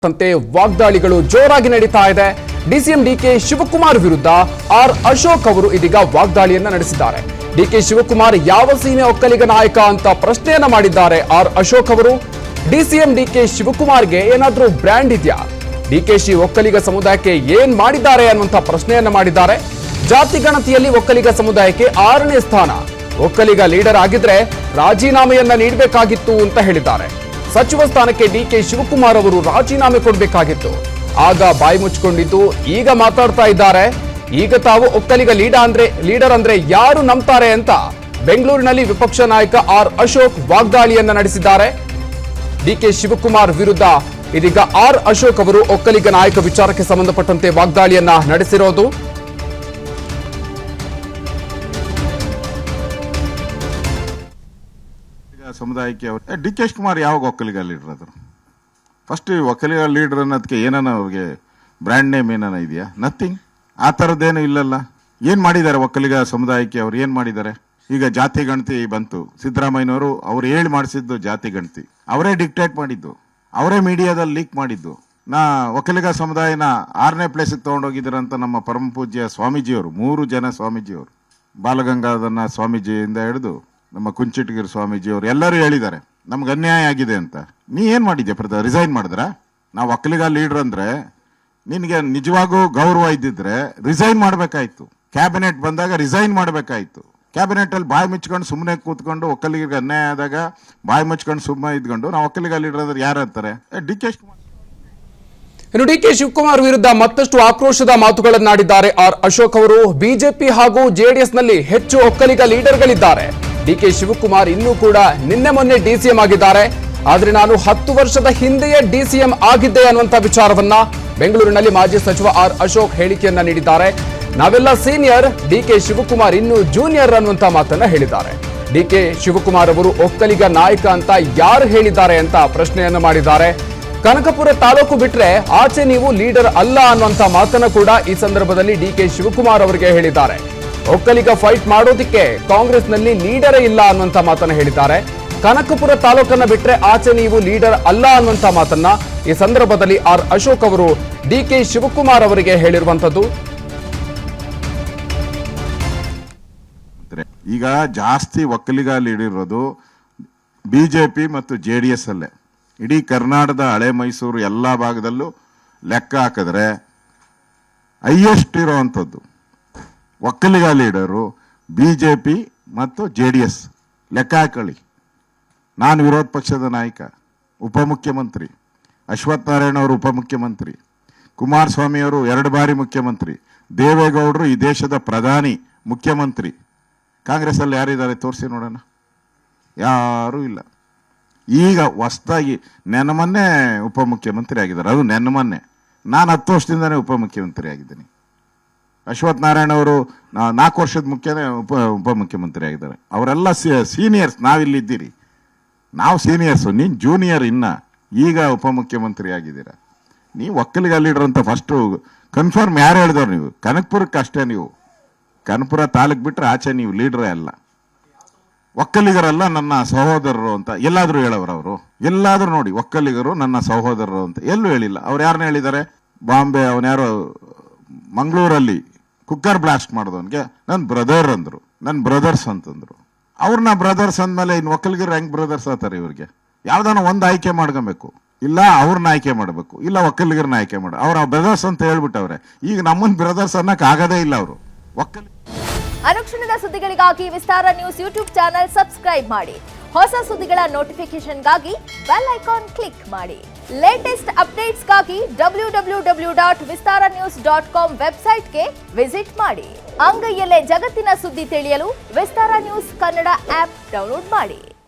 ಅಂತೆ ವಾಗ್ದಾಳಿಗಳು ಜೋರಾಗಿ ನಡೀತಾ ಇದೆ. ಡಿಸಿಎಂ ಡಿಕೆ ಶಿವಕುಮಾರ್ ವಿರುದ್ಧ ಆರ್ ಅಶೋಕ್ ಅವರು ಇದೀಗ ವಾಗ್ದಾಳಿಯನ್ನ ನಡೆಸಿದ್ದಾರೆ. ಡಿಕೆ ಶಿವಕುಮಾರ್ ಯಾವ ಸೀಮೆ ಒಕ್ಕಲಿಗ ನಾಯಕ ಅಂತ ಪ್ರಶ್ನೆಯನ್ನ ಮಾಡಿದ್ದಾರೆ ಆರ್ ಅಶೋಕ್ ಅವರು. ಡಿಸಿಎಂ ಡಿಕೆ ಶಿವಕುಮಾರ್ಗೆ ಏನಾದ್ರೂ ಬ್ರ್ಯಾಂಡ್ ಇದೆಯಾ? ಡಿಕೆಶಿ ಒಕ್ಕಲಿಗ ಸಮುದಾಯಕ್ಕೆ ಏನ್ ಮಾಡಿದ್ದಾರೆ ಅನ್ನುವಂತ ಪ್ರಶ್ನೆಯನ್ನ ಮಾಡಿದ್ದಾರೆ. ಜಾತಿ ಗಣತಿಯಲ್ಲಿ ಒಕ್ಕಲಿಗ ಸಮುದಾಯಕ್ಕೆ 6ನೇ ಸ್ಥಾನ. ಒಕ್ಕಲಿಗ ಲೀಡರ್ ಆಗಿದ್ರೆ ರಾಜೀನಾಮೆಯನ್ನ ನೀಡಬೇಕಾಗಿತ್ತು ಅಂತ ಹೇಳಿದ್ದಾರೆ. ಸಚಿವ ಸ್ಥಾನಕ್ಕೆ ಡಿಕೆ ಶಿವಕುಮಾರ್ ಅವರು ರಾಜೀನಾಮೆ ಕೊಡಬೇಕಾಗಿತ್ತು. ಆಗ ಬಾಯಿ ಮುಚ್ಚಿಕೊಂಡಿದ್ದು ಈಗ ಮಾತಾಡ್ತಾ ಇದ್ದಾರೆ. ಈಗ ತಾವು ಒಕ್ಕಲಿಗ ಲೀಡರ್ ಅಂದ್ರೆ ಯಾರು ನಂಬ್ತಾರೆ ಅಂತ ಬೆಂಗಳೂರಿನಲ್ಲಿ ವಿಪಕ್ಷ ನಾಯಕ ಆರ್ ಅಶೋಕ್ ವಾಗ್ದಾಳಿಯನ್ನ ನಡೆಸಿದ್ದಾರೆ. ಡಿಕೆ ಶಿವಕುಮಾರ್ ವಿರುದ್ಧ ಇದೀಗ ಆರ್ ಅಶೋಕ್ ಅವರು ಒಕ್ಕಲಿಗ ನಾಯಕ ವಿಚಾರಕ್ಕೆ ಸಂಬಂಧಪಟ್ಟಂತೆ ವಾಗ್ದಾಳಿಯನ್ನ ನಡೆಸಿರೋದು. ಸಮುದಾಯಕ್ಕೆ ಡಿ ಕೆ ಶಿವಕುಮಾರ್ ಯಾವಾಗ ಒಕ್ಕಲಿಗ ಲೀಡರ್ ಆದರು? ಫಸ್ಟ್ ಒಕ್ಕಲಿಗ ಲೀಡರ್ ಅನ್ನೋದಕ್ಕೆ ಏನಾನ ಅವ್ರಿಗೆ ಬ್ರ್ಯಾಂಡ್ ನೇಮ್ ಏನಾನ ಇದೆಯಾ? ನಥಿಂಗ್. ಆ ಥರದ್ದೇನು ಇಲ್ಲಲ್ಲ. ಏನು ಮಾಡಿದ್ದಾರೆ ಒಕ್ಕಲಿಗ ಸಮುದಾಯಕ್ಕೆ? ಅವ್ರು ಏನು ಮಾಡಿದ್ದಾರೆ? ಈಗ ಜಾತಿ ಗಣತಿ ಬಂತು, ಸಿದ್ದರಾಮಯ್ಯನವರು ಅವ್ರು ಹೇಳಿ ಮಾಡಿಸಿದ್ದು ಜಾತಿ ಗಣತಿ, ಅವರೇ ಡಿಕ್ಟೇಟ್ ಮಾಡಿದ್ದು, ಅವರೇ ಮೀಡಿಯಾದಲ್ಲಿ ಲೀಕ್ ಮಾಡಿದ್ದು. ಒಕ್ಕಲಿಗ ಸಮುದಾಯನ 6ನೇ ಪ್ಲೇಸಿಗೆ ತೊಗೊಂಡೋಗಿದ್ದಾರಂತ ನಮ್ಮ ಪರಮ ಪೂಜ್ಯ ಸ್ವಾಮೀಜಿಯವರು, 3 ಜನ ಸ್ವಾಮೀಜಿಯವರು, ಬಾಲಗಂಗಾಧರ ಸ್ವಾಮೀಜಿಯಿಂದ ಹಿಡಿದು ನಮ್ಮ ಕುಂಚಿಟಗಿರಿ ಸ್ವಾಮೀಜಿಯವರು ಎಲ್ಲರೂ ಹೇಳಿದ್ದಾರೆ ನಮ್ಗೆ ಅನ್ಯಾಯ ಆಗಿದೆ ಅಂತ. ನೀ ಏನು ಮಾಡಿದ್ಯಾ? ರಿಸೈನ್ ಮಾಡಿದ್ರ? ನಾವು ಒಕ್ಕಲಿಗ ಲೀಡರ್ ಅಂದ್ರೆ ನಿನಗೆ ನಿಜವಾಗೂ ಗೌರವ ಇದ್ದಿದ್ರೆ ರಿಸೈನ್ ಮಾಡಬೇಕಾಯ್ತು. ಕ್ಯಾಬಿನೆಟ್ ಬಂದಾಗ ರಿಸೈನ್ ಮಾಡಬೇಕಾಯ್ತು. ಕ್ಯಾಬಿನೆಟ್ ಅಲ್ಲಿ ಬಾಯಿ ಮುಚ್ಕೊಂಡು ಸುಮ್ಮನೆ ಕೂತ್ಕೊಂಡು ಒಕ್ಕಲಿಗರಿಗೆ ಅನ್ಯಾಯ ಆದಾಗ ಬಾಯಿ ಮುಚ್ಕೊಂಡು ಸುಮ್ಮನೆ ಇದ್ಕೊಂಡು ನಾವು ಒಕ್ಕಲಿಗ ಲೀಡರ್ ಅಂದ್ರೆ ಯಾರು ಅಂತಾರೆ? D K Shivakumar. ಇನ್ನು ಡಿಕೆ ಶಿವಕುಮಾರ್ ವಿರುದ್ಧ ಮತ್ತಷ್ಟು ಆಕ್ರೋಶದ ಮಾತುಗಳನ್ನಾಡಿದ್ದಾರೆ ಆರ್ ಅಶೋಕ್ ಅವರು. ಬಿಜೆಪಿ ಹಾಗೂ ಜೆಡಿಎಸ್ ನಲ್ಲಿ ಹೆಚ್ಚು ಒಕ್ಕಲಿಗ ಲೀಡರ್ಗಳಿದ್ದಾರೆ. ಡಿಕೆ ಶಿವಕುಮಾರ್ ಇನ್ನೂ ಕೂಡ ನಿನ್ನೆ ಮೊನ್ನೆ ಡಿಸಿಎಂ ಆಗಿದ್ದಾರೆ. ಆದ್ರೆ ನಾನು 10 ವರ್ಷದ ಹಿಂದೆಯೇ ಡಿಸಿಎಂ ಆಗಿದ್ದೆ ಅನ್ನುವಂತ ವಿಚಾರವನ್ನ ಬೆಂಗಳೂರಿನಲ್ಲಿ ಮಾಜಿ ಸಚಿವ ಆರ್ ಅಶೋಕ್ ಹೇಳಿಕೆಯನ್ನ ನೀಡಿದ್ದಾರೆ. ನಾವೆಲ್ಲ ಸೀನಿಯರ್, ಡಿಕೆ ಶಿವಕುಮಾರ್ ಇನ್ನೂ ಜೂನಿಯರ್ ಅನ್ನುವಂತ ಮಾತನ್ನ ಹೇಳಿದ್ದಾರೆ. ಡಿಕೆ ಶಿವಕುಮಾರ್ ಅವರು ಒಕ್ಕಲಿಗ ನಾಯಕ ಅಂತ ಯಾರು ಹೇಳಿದ್ದಾರೆ ಅಂತ ಪ್ರಶ್ನೆಯನ್ನ ಮಾಡಿದ್ದಾರೆ. ಕನಕಪುರ ತಾಲೂಕು ಬಿಟ್ರೆ ಆಚೆ ನೀವು ಲೀಡರ್ ಅಲ್ಲ ಅನ್ನುವಂತ ಮಾತನ್ನ ಕೂಡ ಈ ಸಂದರ್ಭದಲ್ಲಿ ಡಿಕೆ ಶಿವಕುಮಾರ್ ಅವರಿಗೆ ಹೇಳಿದ್ದಾರೆ. ಒಕ್ಕಲಿಗ ಫೈಟ್ ಮಾಡೋದಿಕ್ಕೆ ಕಾಂಗ್ರೆಸ್ನಲ್ಲಿ ಲೀಡರೇ ಇಲ್ಲ ಅನ್ನುವಂತ ಮಾತನ್ನ ಹೇಳಿದ್ದಾರೆ. ಕನಕಪುರ ತಾಲೂಕನ್ನ ಬಿಟ್ರೆ ಆಚೆ ನೀವು ಲೀಡರ್ ಅಲ್ಲ ಅನ್ನುವಂತ ಮಾತನ್ನ ಈ ಸಂದರ್ಭದಲ್ಲಿ ಆರ್ ಅಶೋಕ್ ಅವರು ಡಿಕೆ ಶಿವಕುಮಾರ್ ಅವರಿಗೆ ಹೇಳಿರುವಂತದ್ದು. ಈಗ ಜಾಸ್ತಿ ಒಕ್ಕಲಿಗ ಲೀಡಿರೋದು ಬಿಜೆಪಿ ಮತ್ತು ಜೆಡಿಎಸ್ ಅಲ್ಲೇ. ಇಡೀ ಕರ್ನಾಟಕದ ಹಳೆ ಮೈಸೂರು ಎಲ್ಲ ಭಾಗದಲ್ಲೂ ಲೆಕ್ಕ ಹಾಕಿದ್ರೆ ಹೈಯೆಸ್ಟ್ ಇರೋವಂಥದ್ದು ಒಕ್ಕಲಿಗ ಲೀಡರು ಬಿಜೆಪಿ ಮತ್ತು ಜೆಡಿಎಸ್. ಲೆಕ್ಕ ಹಾಕೊಳ್ಳಿ. ನಾನು ವಿರೋಧ ಪಕ್ಷದ ನಾಯಕ, ಉಪಮುಖ್ಯಮಂತ್ರಿ, ಅಶ್ವಥ್ ನಾರಾಯಣ ಅವರು ಉಪಮುಖ್ಯಮಂತ್ರಿ, ಕುಮಾರಸ್ವಾಮಿ ಅವರು 2 ಬಾರಿ ಮುಖ್ಯಮಂತ್ರಿ, ದೇವೇಗೌಡರು ಈ ದೇಶದ ಪ್ರಧಾನಿ ಮುಖ್ಯಮಂತ್ರಿ. ಕಾಂಗ್ರೆಸ್ ಅಲ್ಲಿ ಯಾರಿದ್ದಾರೆ ತೋರಿಸಿ ನೋಡೋಣ. ಯಾರೂ ಇಲ್ಲ. ಈಗ ಹೊಸದಾಗಿ ಮೊನ್ನೆ ಉಪಮುಖ್ಯಮಂತ್ರಿ ಆಗಿದ್ದಾರೆ. ಅದು ಮೊನ್ನೆ. ನಾನು 10 ವರ್ಷದಿಂದನೇ ಉಪಮುಖ್ಯಮಂತ್ರಿ ಆಗಿದ್ದೀನಿ. ಅಶ್ವಥ್ ನಾರಾಯಣ ಅವರು 4 ವರ್ಷದ ಉಪಮುಖ್ಯಮಂತ್ರಿ ಆಗಿದ್ದಾರೆ. ಅವರೆಲ್ಲ ಸೀನಿಯರ್ಸ್. ನಾವಿಲ್ಲಿದ್ದೀರಿ, ನಾವು ಸೀನಿಯರ್ಸು, ನೀನು ಜೂನಿಯರ್. ಇನ್ನ ಈಗ ಉಪಮುಖ್ಯಮಂತ್ರಿ ಆಗಿದ್ದೀರಾ. ನೀವು ಒಕ್ಕಲಿಗ ಲೀಡರ್ ಅಂತ ಫಸ್ಟು ಕನ್ಫರ್ಮ್ ಯಾರು ಹೇಳಿದವ್ರು? ನೀವು ಕನಕಪುರಕ್ಕೆ ಅಷ್ಟೇ. ನೀವು ಕನಕಪುರ ತಾಲೂಕು ಬಿಟ್ಟರೆ ಆಚೆ ನೀವು ಲೀಡ್ರೇ ಅಲ್ಲ. ಒಕ್ಕಲಿಗರಲ್ಲ ನನ್ನ ಸಹೋದರರು ಅಂತ ಎಲ್ಲಾದರೂ ಹೇಳೋರು ಅವರು? ಎಲ್ಲಾದರೂ ನೋಡಿ, ಒಕ್ಕಲಿಗರು ನನ್ನ ಸಹೋದರರು ಅಂತ ಎಲ್ಲೂ ಹೇಳಿಲ್ಲ. ಅವ್ರು ಯಾರನ್ನ ಹೇಳಿದ್ದಾರೆ? ಬಾಂಬೆ ಅವನ್ಯಾರೋ ಮಂಗಳೂರಲ್ಲಿ ಕುಕ್ಕರ್ ಬ್ಲಾಸ್ಟ್ ಮಾಡಿದವನ್ಗೆ ನನ್ನ ಬ್ರದರ್ ಅಂದರು, ನನ್ನ ಬ್ರದರ್ಸ್ ಅಂತಂದ್ರು. ಅವ್ರನ್ನ ಬ್ರದರ್ಸ್ ಅಂದಮೇಲೆ ಇನ್ನು ಒಕ್ಕಲಿಗರು ಹೆಂಗ್ ಬ್ರದರ್ಸ್ ಆತಾರೆ? ಇವ್ರಿಗೆ ಯಾವ್ದಾನ ಒಂದು ಆಯ್ಕೆ ಮಾಡ್ಕೊಬೇಕು. ಇಲ್ಲ ಅವ್ರನ್ನ ಆಯ್ಕೆ ಮಾಡಬೇಕು, ಇಲ್ಲ ಒಕ್ಕಲಿಗರನ್ನ ಆಯ್ಕೆ ಮಾಡ. ಅವ್ರ ಬ್ರದರ್ಸ್ ಅಂತ ಹೇಳ್ಬಿಟ್ಟವ್ರೆ. ಈಗ ನಮ್ಮನ್ನ ಬ್ರದರ್ಸ್ ಅನ್ನಕ್ ಆಗದೇ ಇಲ್ಲ ಅವರು. ಅನುಕ್ಷಣದ ಸುದ್ದಿಗಳಿಗಾಗಿ ವಿಸ್ತಾರ ನ್ಯೂಸ್ ಯೂಟ್ಯೂಬ್ ಚಾನೆಲ್ ಸಬ್ಸ್ಕ್ರೈಬ್ ಮಾಡಿ. ಹೊಸ ಸುದ್ದಿಗಳ ನೋಟಿಫಿಕೇಶನ್ಗಾಗಿ ಬೆಲ್ ಐಕಾನ್ ಕ್ಲಿಕ್ ಮಾಡಿ. ಲೇಟೆಸ್ಟ್ ಅಪ್ಡೇಟ್ಸ್ಗಾಗಿ www.vistaranews.com ವೆಬ್ಸೈಟ್ಗೆ ವಿಸಿಟ್ ಮಾಡಿ. ಅಂಗೈಯಲ್ಲೇ ಜಗತ್ತಿನ ಸುದ್ದಿ ತಿಳಿಯಲು ವಿಸ್ತಾರ ನ್ಯೂಸ್ ಕನ್ನಡ ಆಪ್ ಡೌನ್ಲೋಡ್ ಮಾಡಿ.